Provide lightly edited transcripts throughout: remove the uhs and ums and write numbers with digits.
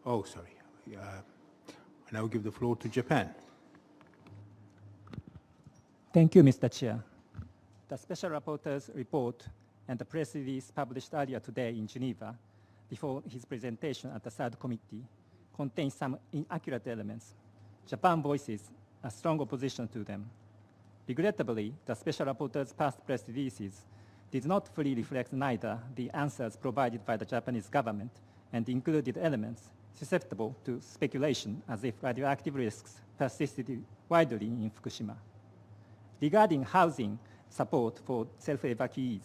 Oh, sorry. I now give the floor to Japan. Thank you, Mr. Chair. The Special Rapporteur's report and the press release published earlier today in Geneva before his presentation at the third committee contain some inaccurate elements. Japan voices a strong opposition to them. Regrettably, the Special Rapporteur's past press releases did not fully reflect neither the answers provided by the Japanese government and included elements susceptible to speculation as if radioactive risks persisted widely in Fukushima. Regarding housing support for self-evacuees,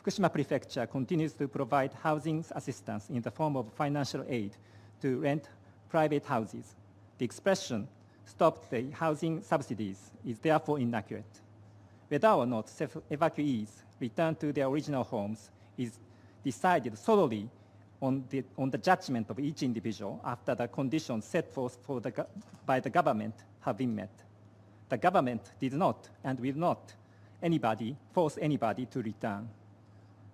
Fukushima Prefecture continues to provide housing assistance in the form of financial aid to rent private houses. The expression, "stop the housing subsidies," is therefore inaccurate. Whether or not self-evacuees return to their original homes is decided solely on the judgment of each individual after the conditions set forth by the government have been met. The government did not and will not force anybody to return.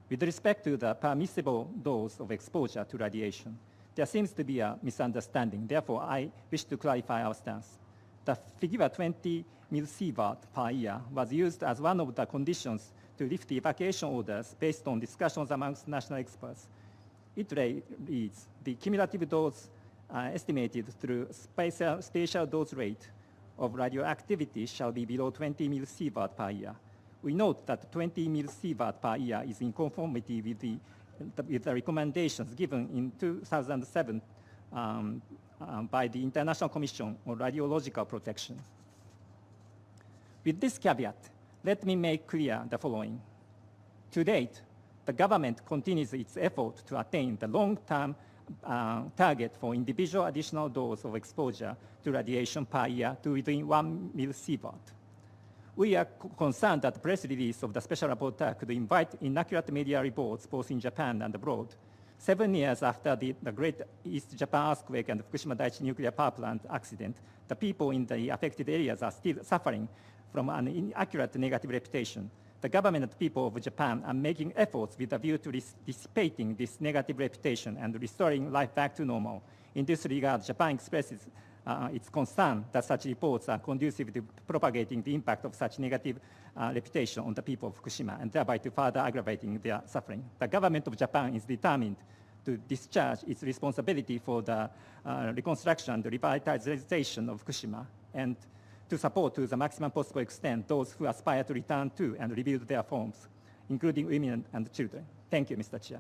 With respect to the permissible dose of exposure to radiation, there seems to be a misunderstanding. Therefore, I wish to clarify our stance. The figure 20 millisievert per year was used as one of the conditions to lift the evacuation orders based on discussions amongst national experts. It reads, the cumulative dose estimated through spatial dose rate of radioactivity shall be below 20 millisievert per year. We note that 20 millisievert per year is in conformity with the recommendations given in 2007 by the International Commission on Radiological Protection. With this caveat, let me make clear the following. To date, the government continues its effort to attain the long-term target for individual additional dose of exposure to radiation per year to within 1 millisievert. We are concerned that the press release of the Special Rapporteur could invite inaccurate media reports both in Japan and abroad. 7 years after the Great East Japan earthquake and Fukushima Daiichi nuclear power plant accident, the people in the affected areas are still suffering from an inaccurate negative reputation. The government and people of Japan are making efforts with a view to dissipating this negative reputation and restoring life back to normal. In this regard, Japan expresses its concern that such reports are conducive to propagating the impact of such negative reputation on the people of Fukushima and thereby to further aggravating their suffering. The government of Japan is determined to discharge its responsibility for the reconstruction and revitalization of Fukushima and to support to the maximum possible extent those who aspire to return to and rebuild their homes, including women and children. Thank you, Mr. Chair.